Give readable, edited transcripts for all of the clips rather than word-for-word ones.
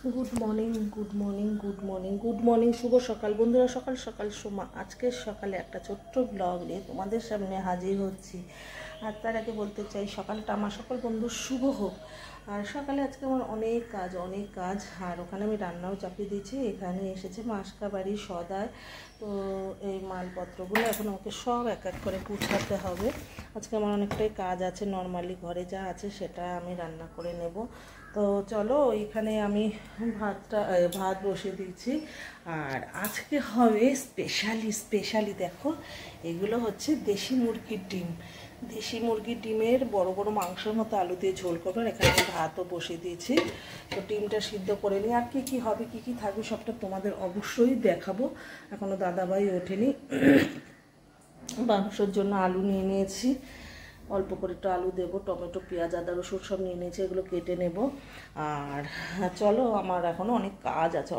Good morning, good morning, good morning, good morning, শুভ সকাল বন্ধুরা। সকাল সকাল আজকের সকালে একটা ছোট্ট ব্লগ নিয়ে তোমাদের সামনে হাজির হচ্ছি। আর তার আগে বলতে চাই সকালটা আমার সকল বন্ধুর শুভ হোক। আর সকালে আজকে আমার অনেক কাজ। আর ওখানে আমি রান্নাও চাপিয়ে দিয়েছি। এখানে এসেছে মাসকাবাড়ি সদায়। তো এই মালপত্রগুলো এখন আমাকে সব এক এক করে গুছাতে হবে। আজকে আমার অনেকটাই কাজ আছে, নর্মালি ঘরে যা আছে সেটা আমি রান্না করে নেব। তো চলো, ওইখানে আমি ভাত বসিয়ে দিয়েছি। আর আজকে হবে স্পেশালি দেখো, এগুলো হচ্ছে দেশি মুরগির ডিমের বড় বড় মাংসের মতো আলু দিয়ে ঝোল করবো। এখানে আমি ভাতও বসিয়ে দিয়েছি। তো ডিমটা সিদ্ধ করে নিই। আর কী হবে, কী থাকবে সবটা তোমাদের অবশ্যই দেখাবো। এখনও দাদাভাই ওঠেনি। মাংসের জন্য আলু নিয়ে নিয়েছি, অল্প করে একটু আলু দেবো, টমেটো, পেঁয়াজ, আদা, রসুন সব নিয়ে নিয়েছি, এগুলো কেটে নেব। আর চলো, আমার এখনও অনেক কাজ আছে,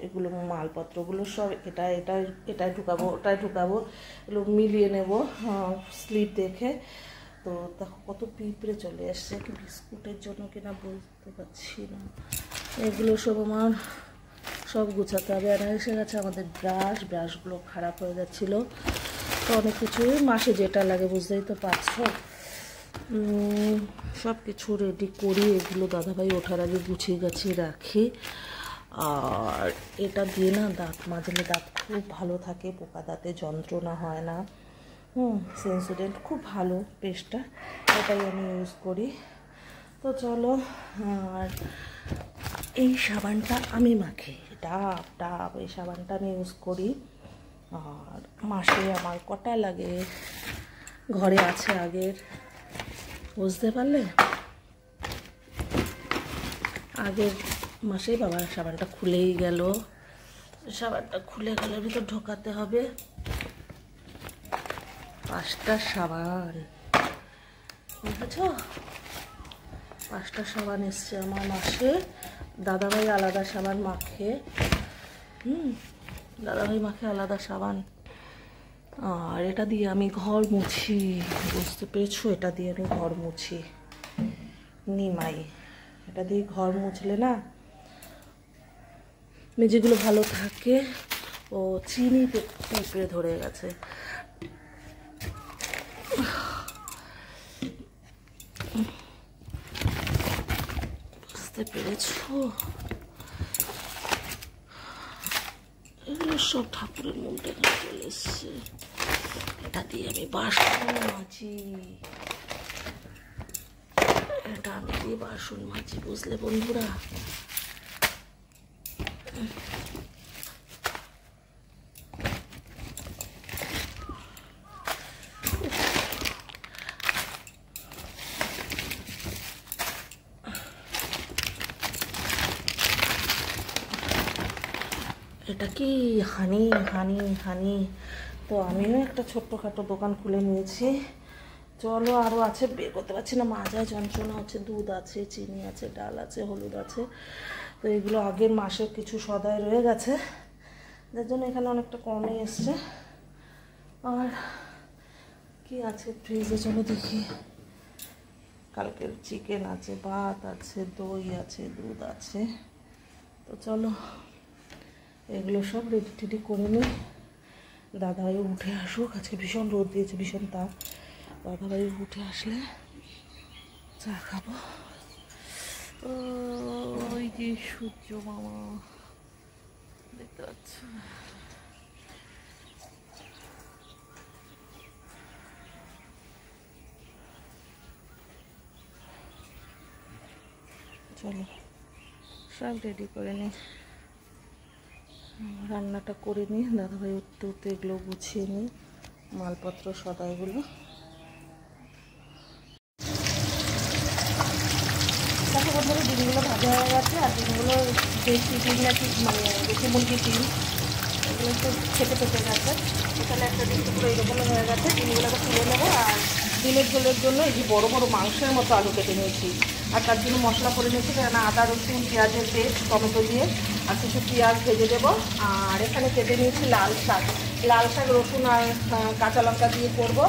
এগুলো মালপত্রগুলো সব এটাই ঢুকাবো, ওটাই ঢুকাবো, এগুলো মিলিয়ে নেব স্লিপ দেখে। তো দেখো কত পিঁপড়ে চলে আসছে, কি বিস্কুটের জন্য কিনা বুঝতে পারছি না। এগুলো সব আমার সব গুছাতে হবে। আর এসে গেছে আমাদের ব্রাশগুলো খারাপ হয়ে যাচ্ছিলো। তো অনেক কিছু মাসে যেটা লাগে বুঝতেই তো পারছো। সব কিছু রেডি করি, এগুলো দাদাভাই ওঠার আগে গুছিয়ে রাখি। আর এটা দিয়ে না দাঁত মাজলে দাঁত খুব ভালো থাকে, পোকা দাঁতে যন্ত্রণা হয় না। সেন্সোডেন্ট খুব ভালো পেস্টটা, এটাই আমি ইউজ করি। তো চলো, আর এই সাবানটা আমি মাখি, ডাব এই সাবানটা আমি ইউজ করি। আর মাসে আমার কটা লাগে, ঘরে আছে আগের, বুঝতে পারলে? আগের মাসেই বাবার সাবানটা খুলেই গেল। সাবানটা খুলে গেলে ভিতর ঢোকাতে হবে 5টা সাবান, বুঝেছ? 5টা সাবান এসছে আমার মাসে। দাদাভাই আলাদা সাবান মাখে, দাদাভাই মাখে আলাদা সাবান। আর এটা দিয়ে আমি ঘর মুছি, বুঝতে পেরেছো? এটা দিয়ে আমি ঘর মুছি, নিমাই। এটা দিয়ে ঘর মুছলে না মেঝেগুলো ভালো থাকে। ও চিনি পিঁপড়ে ধরে গেছে। বুঝতে পেরেছো? এগুলো সব ঠাকুরের মধ্যে চলে এসছে। এটা দিয়ে আমি বাসন মাজি, বুঝলে বন্ধুরা? এটা কি হানি। তো আমিও একটা ছোট্টখাটো দোকান খুলে নিয়েছি। চলো, আরও আছে, বের করতে পারছি না, মাজায় যন্ত্রণা হচ্ছে। দুধ আছে, চিনি আছে, ডাল আছে, হলুদ আছে। তো এগুলো আগের মাসের কিছু সদায় রয়ে গেছে, যার জন্য এখানে অনেকটা কমে এসছে। আর কি আছে ফ্রিজে, চলো দেখি। কালকের চিকেন আছে, ভাত আছে, দই আছে, দুধ আছে। তো চলো, এগুলো সব রেডি করে নিই। দাদাভাই উঠে আসুক, আজকে ভীষণ রোদ দিয়েছে, ভীষণ তাপ। দাদাভাই উঠে আসলে চা খাবো। ওই যে সূর্য মামা দেখতে পাচ্ছ। চলো, সব রেডি করে নিই, রান্নাটা করে নিই। দাদাভাই উঠতে এগুলো গুছিয়ে নিই, মালপত্র সদাইগুলো। দেখো বন্ধুরা, ডিমগুলো ভাজা হয়ে গেছে। আর ডিমগুলো দেশি ডিম নাকি, মানে দেশি মুরগির ডিম, এগুলো একটু খেতে গেছে। এখানে একটা ডিম পুরো এইরকম হয়ে গেছে। ডিমগুলোকে তুলে নেবো। আর ডিমের ঝোলের জন্য এই যে বড় বড় মাংসের মতো আলু কেটে নিয়েছি। আর তার জন্য মশলা করে নিয়েছি, কেন আদা, রসুন, পেঁয়াজের পেস্ট, টমেটো দিয়ে আর কিছু পেঁয়াজ ভেজে দেবো। আর এখানে কেটে নিয়েছি লাল শাক, রসুন আর কাঁচা লঙ্কা দিয়ে করবো।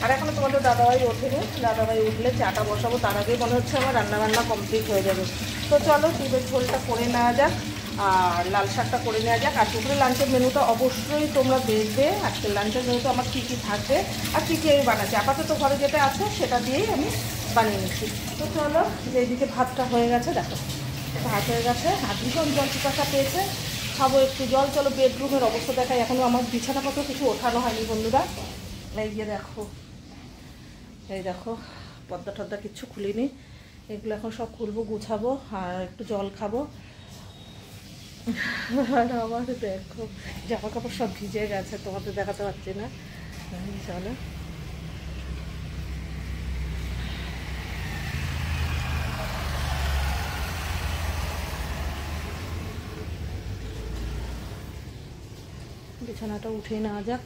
আর এখনও তোমাদের দাদাভাই ওঠেনি, দাদাভাই উঠলে চাটা বসাবো, তার আগেই মনে হচ্ছে আমার রান্নাবান্না কমপ্লিট হয়ে যাবে। তো চলো দুধের ঝোলটা করে নেওয়া যাক আর লাল শাকটা করে নেওয়া যাক। আর দুপুরে লাঞ্চের মেনুটা অবশ্যই তোমরা দেখবে, আজকের লাঞ্চের মেনুটা আমার কী কী থাকবে আর কী কী আমি বানাচ্ছি। আপাতত ঘরে যেটা আছে সেটা দিয়েই আমি বানিয়ে নিচ্ছি। তো চলো, যে এইদিকে ভাতটা হয়ে গেছে, দেখো ভাত হয়ে গেছে আর ভীষণ জল পিপাসা পেয়েছে, খাবো একটু জল। চলো বেডরুমের অবস্থা দেখাই, এখনও আমার বিছানাপত্র কিছু ওঠানো হয়নি বন্ধুরা। এই যে দেখো, এই দেখো পর্দা টর্দা কিচ্ছু খুলিনি, এগুলো এখন সব খুলবো, গুছাবো আর একটু জল খাবো। আর আবার দেখো জামা কাপড় সব ভিজে গেছে, তোমাদের দেখাতে পারছি না। চলো বিছানাটা উঠিয়ে নেওয়া যাক।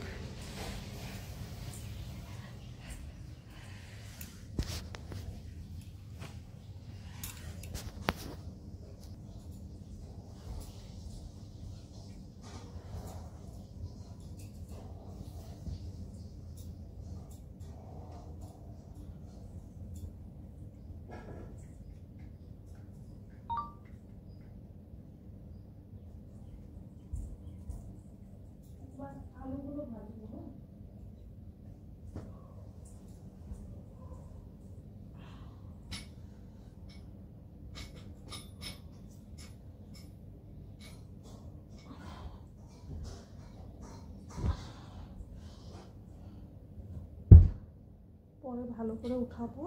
আলুগুলো ভাজবো, পরে ভালো করে উঠাবো।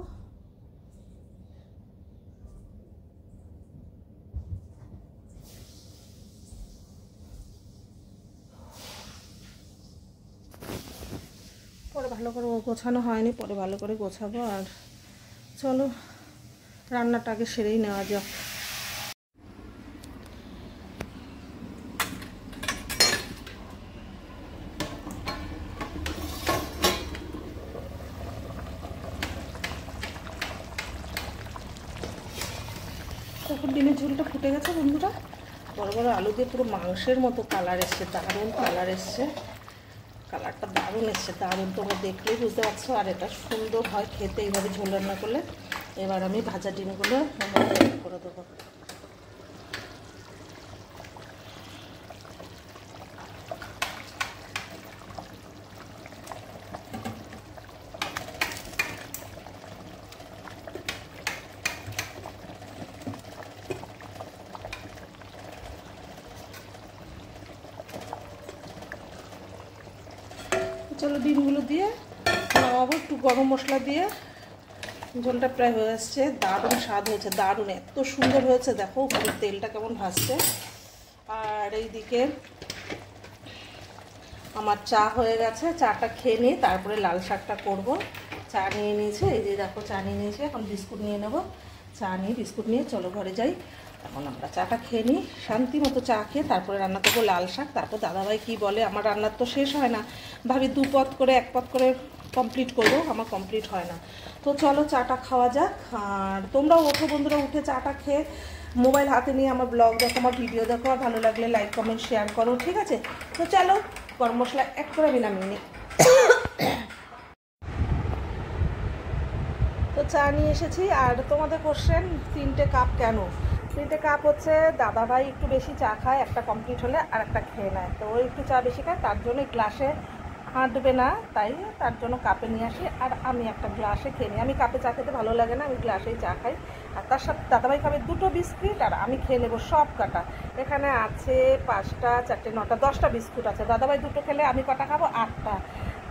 পরে ভালো করে গোছানো হয়নি, পরে ভালো করে গোছাবো। আর চলো রান্নাটা আগে সেরেই নেওয়া যাক। এখন ডিমের ঝোলটা ফুটে গেছে বন্ধুরা, বড় বড় আলু দিয়ে পুরো মাংসের মতো কালার এসছে, দারুণ কালার এসছে, কালারটা দারুণ এসছে, দারুণ। তোমরা দেখলেই বুঝতে পারছো। আর এটা সুন্দর হয় খেতে এইভাবে ঝোল রান্না করলে। এবার আমি ভাজা ডিমগুলো করে দেবো। চলো ডিমগুলো দিয়ে নামাবো, একটু গরম মশলা দিয়ে। ঝোলটা প্রায় হয়ে আসছে, দারুণ স্বাদ হয়েছে, দারুণ, এত সুন্দর হয়েছে। দেখো উপরের তেলটা কেমন ভাসছে। আর এইদিকে আমার চা হয়ে গেছে, চাটা খেয়ে নিয়ে তারপরে লাল শাকটা করব। চা নিয়ে নিয়েছে, এই যে দেখো চা নিয়ে নিয়েছে, এখন বিস্কুট নিয়ে নেবো। চা নিয়ে বিস্কুট নিয়ে চলো ঘরে যাই। এখন আমরা চাটা খেয়ে নিই, শান্তি মতো চা খেয়ে তারপরে রান্না করবো লাল শাক। তারপর দাদাভাই কি বলে, আমার রান্নার তো শেষ হয় না, ভাবি 2 পদ করে 1 পদ করে কমপ্লিট করবো, আমার কমপ্লিট হয় না। তো চলো চাটা খাওয়া যাক। আর তোমরাও ওঠো বন্ধুরা, উঠে চাটা খেয়ে মোবাইল হাতে নিয়ে আমার ব্লগ দেখো, আমার ভিডিও দেখো, আর ভালো লাগলে লাইক কমেন্ট শেয়ার করো, ঠিক আছে? তো চলো গরম মশলা এক করে আমি নামিয়ে নিই। তো চা নিয়ে এসেছি। আর তোমাদের কোশ্চেন 3টে কাপ কেন? 3টে কাপ হচ্ছে দাদাভাই একটু বেশি চা খায়, একটা কমপ্লিট হলে আর একটা খেয়ে নেয়, তো ওই একটু চা বেশি খায়, তার জন্য গ্লাসে হাঁটবে না, তাই তার জন্য কাপে নিয়ে আসি। আর আমি একটা গ্লাসে খেয়ে নিই, আমি কাপে চা খেতে ভালো লাগে না, আমি গ্লাসেই চা খাই। আর তার সাথে দাদাভাই খাবে 2টো বিস্কিট আর আমি খেয়ে নেবো সব কাটা। এখানে আছে 5টা 4টে 9টা 10টা বিস্কুট আছে, দাদাভাই 2টো খেলে আমি কটা খাবো? 8টা।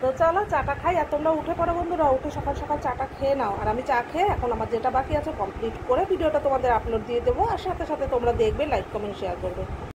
তো চলো চাটা খাই। আর তোমরা উঠে পড়ো বন্ধুরা, উঠে সকাল সকাল চাটা খেয়ে নাও। আর আমি চা খেয়ে এখন আমার যেটা বাকি আছে কমপ্লিট করে ভিডিওটা তোমাদের আপলোড দিয়ে দেবো। আর সাথে সাথে তোমরা দেখবে, লাইক কমেন্ট শেয়ার করবে।